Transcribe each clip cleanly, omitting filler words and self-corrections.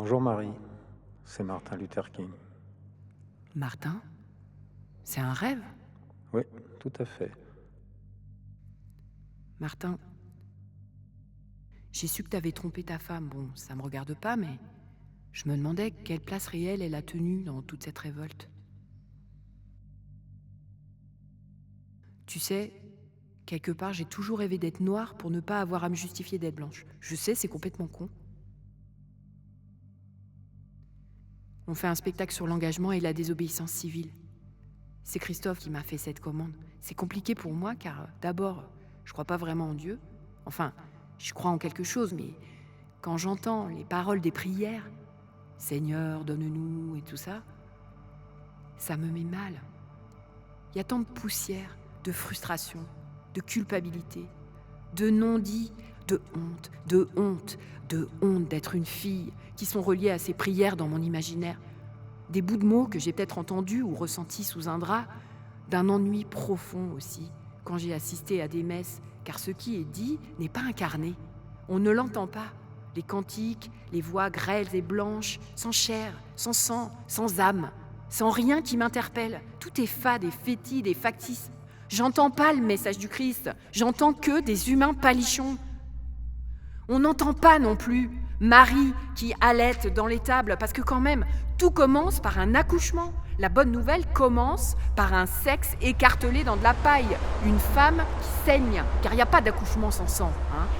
Bonjour Marie, c'est Martin Luther King. Martin? C'est un rêve? Oui, tout à fait. Martin, j'ai su que t'avais trompé ta femme. Bon, ça me regarde pas, mais je me demandais quelle place réelle elle a tenue dans toute cette révolte. Tu sais, quelque part, j'ai toujours rêvé d'être noire pour ne pas avoir à me justifier d'être blanche. Je sais, c'est complètement con. On fait un spectacle sur l'engagement et la désobéissance civile. C'est Christophe qui m'a fait cette commande. C'est compliqué pour moi car, d'abord, je crois pas vraiment en Dieu. Enfin, je crois en quelque chose, mais quand j'entends les paroles des prières, Seigneur, donne-nous et tout ça, ça me met mal. Il y a tant de poussière, de frustration, de culpabilité, de non-dit, de honte, de honte, de honte d'être une fille qui sont reliées à ces prières dans mon imaginaire. Des bouts de mots que j'ai peut-être entendus ou ressentis sous un drap, d'un ennui profond aussi, quand j'ai assisté à des messes, car ce qui est dit n'est pas incarné. On ne l'entend pas. Les cantiques, les voix grêles et blanches, sans chair, sans sang, sans âme, sans rien qui m'interpelle. Tout est fade et fétide et factice. J'entends pas le message du Christ, j'entends que des humains palichons. On n'entend pas non plus Marie qui allaite dans l'étable, parce que quand même, tout commence par un accouchement. La bonne nouvelle commence par un sexe écartelé dans de la paille, une femme qui saigne, car il n'y a pas d'accouchement sans sang.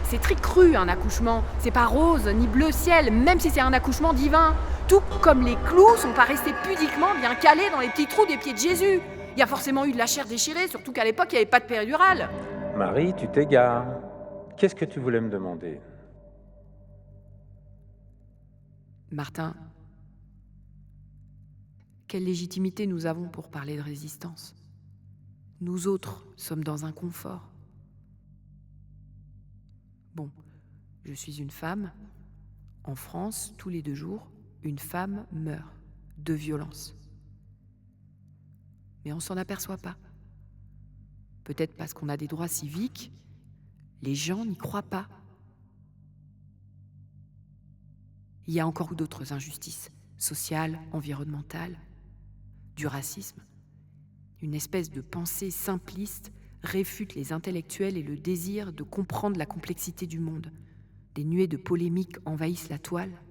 C'est très cru un accouchement, c'est pas rose ni bleu ciel, même si c'est un accouchement divin. Tout comme les clous sont pas restés pudiquement bien calés dans les petits trous des pieds de Jésus. Il y a forcément eu de la chair déchirée, surtout qu'à l'époque il n'y avait pas de péridurale. Marie, tu t'égares. Qu'est-ce que tu voulais me demander? Martin, quelle légitimité nous avons pour parler de résistance? Nous autres sommes dans un confort. Bon, je suis une femme. En France, tous les 2 jours, une femme meurt de violence. Mais on s'en aperçoit pas. Peut-être parce qu'on a des droits civiques, les gens n'y croient pas. Il y a encore d'autres injustices, sociales, environnementales, du racisme. Une espèce de pensée simpliste réfute les intellectuels et le désir de comprendre la complexité du monde. Des nuées de polémiques envahissent la toile.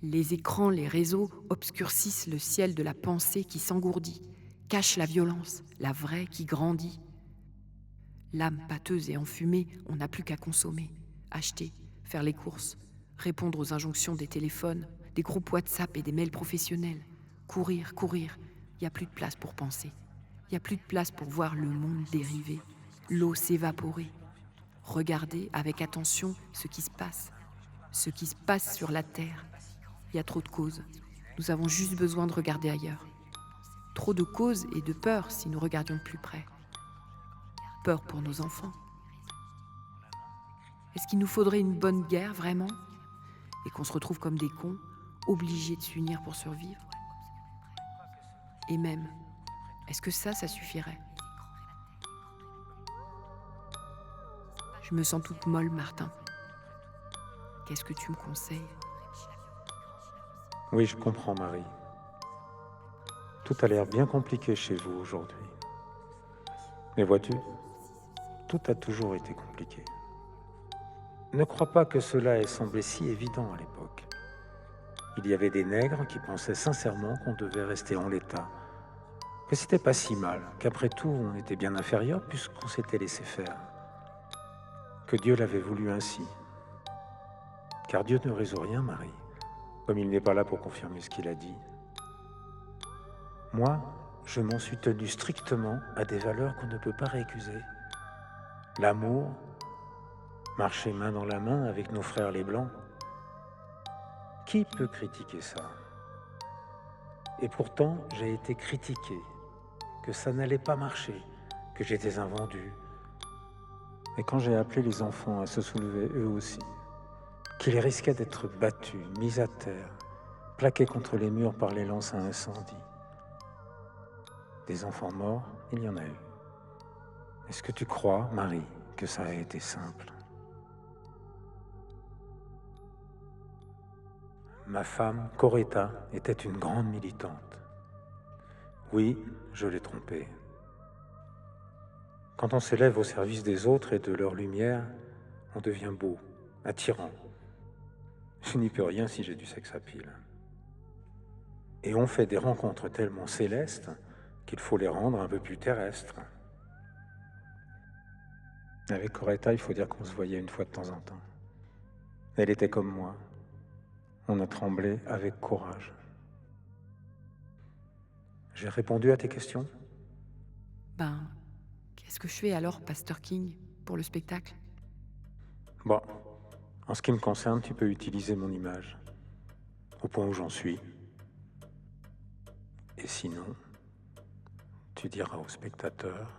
Les écrans, les réseaux obscurcissent le ciel de la pensée qui s'engourdit, cachent la violence, la vraie qui grandit. L'âme pâteuse et enfumée, on n'a plus qu'à consommer, acheter, faire les courses, répondre aux injonctions des téléphones, des groupes WhatsApp et des mails professionnels. Courir, courir, il n'y a plus de place pour penser. Il n'y a plus de place pour voir le monde dériver, l'eau s'évaporer. Regarder avec attention ce qui se passe sur la Terre. Il y a trop de causes. Nous avons juste besoin de regarder ailleurs. Trop de causes et de peur si nous regardions de plus près. Peur pour nos enfants. Est-ce qu'il nous faudrait une bonne guerre, vraiment? Et qu'on se retrouve comme des cons, obligés de s'unir pour survivre? Et même, est-ce que ça suffirait? Je me sens toute molle, Martin. Qu'est-ce que tu me conseilles? Oui, je comprends Marie. Tout a l'air bien compliqué chez vous aujourd'hui. Mais vois-tu, tout a toujours été compliqué. Ne crois pas que cela ait semblé si évident à l'époque. Il y avait des nègres qui pensaient sincèrement qu'on devait rester en l'état, que c'était pas si mal, qu'après tout on était bien inférieur puisqu'on s'était laissé faire, que Dieu l'avait voulu ainsi. Car Dieu ne résout rien, Marie, comme il n'est pas là pour confirmer ce qu'il a dit. Moi, je m'en suis tenu strictement à des valeurs qu'on ne peut pas récuser. L'amour, marcher main dans la main avec nos frères les Blancs. Qui peut critiquer ça? Et pourtant, j'ai été critiqué, que ça n'allait pas marcher, que j'étais invendu. Et quand j'ai appelé les enfants à se soulever eux aussi, qu'ils risquaient d'être battus, mis à terre, plaqués contre les murs par les lances à incendie. Des enfants morts, il y en a eu. Est-ce que tu crois, Marie, que ça a été simple? ma femme, Coretta, était une grande militante. Oui, je l'ai trompée. Quand on s'élève au service des autres et de leur lumière, on devient beau, attirant. Je n'y peux rien si j'ai du sex appeal. Et on fait des rencontres tellement célestes qu'il faut les rendre un peu plus terrestres. Avec Coretta, il faut dire qu'on se voyait une fois de temps en temps. Elle était comme moi. On a tremblé avec courage. J'ai répondu à tes questions ? Ben, qu'est-ce que je fais alors, Pasteur King, pour le spectacle ? Bon, en ce qui me concerne, tu peux utiliser mon image, au point où j'en suis. Et sinon, tu diras aux spectateurs,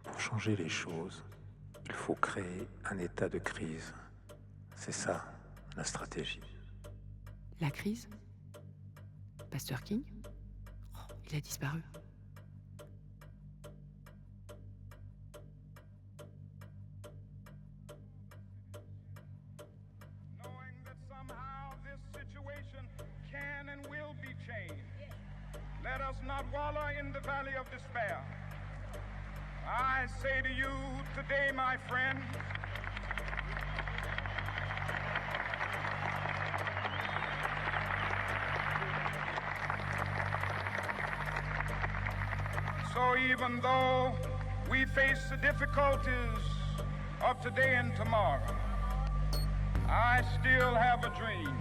pour changer les choses, il faut créer un état de crise. C'est ça, la stratégie. La crise ? Pasteur King ? Oh, il a disparu. Knowing that somehow this situation can and will be changed, let us not wallow in the valley of despair. I say to you today, my friend, so even though we face the difficulties of today and tomorrow, I still have a dream.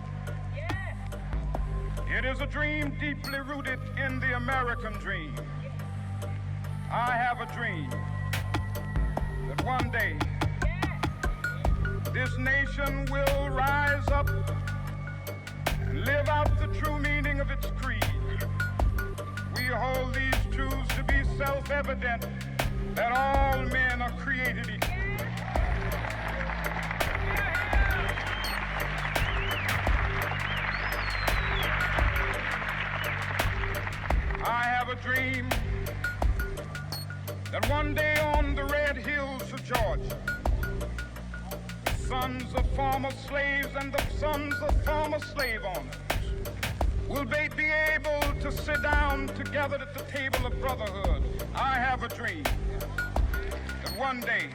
It is a dream deeply rooted in the American dream. I have a dream that one day this nation will rise up and live out the true meaning of its creed. We hold these truths to be self-evident, that all men are created equal. I have a dream that one day on the red hills of Georgia, the sons of former slaves and the sons of former slave owners will be able to sit down together at the table of brotherhood. I have a dream that one day,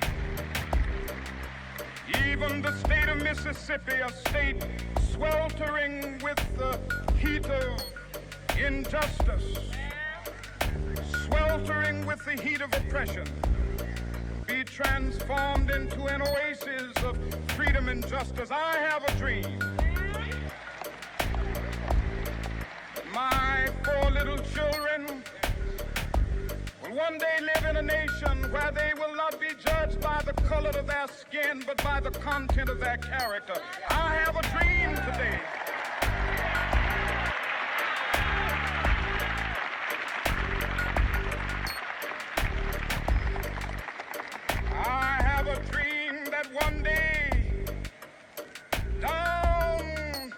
even the state of Mississippi, a state sweltering with the heat of injustice, sweltering with the heat of oppression, be transformed into an oasis of freedom and justice. I have a dream. My 4 little children will one day live in a nation where they will not be judged by the color of their skin, but by the content of their character. I have a dream today. I have a dream that one day, down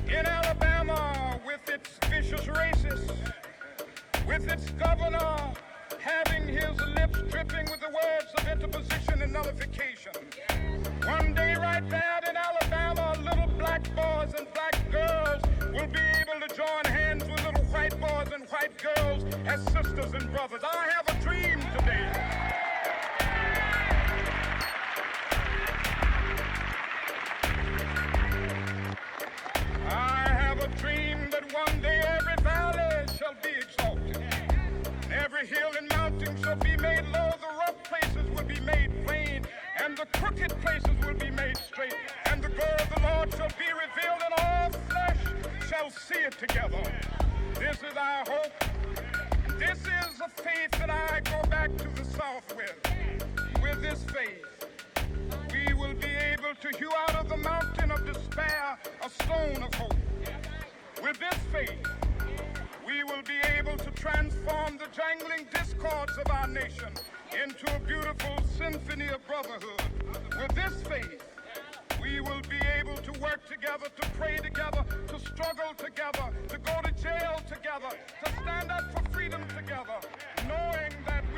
in Alabama, with its vicious racists, with its governor having his lips dripping with the words of interposition and nullification, one day right there in Alabama, little black boys and black girls will be able to join hands with little white boys and white girls as sisters and brothers. I have a dream today. I have a dream that one day every valley shall be exalted, every hill and mountain shall be made low, the rough places will be made plain, and the crooked places will be made straight, and the glory of the Lord shall be revealed, and all flesh shall see it together. This is our hope. This is a faith that I go back to the South with. With this faith, we will be able to hew out of the mountain of despair a stone of hope. With this faith, we will be able to transform the jangling discords of our nation into a beautiful symphony of brotherhood. With this faith, we will be able to work together, to pray together, to struggle together, to go to jail together, to stand up for freedom together, knowing that we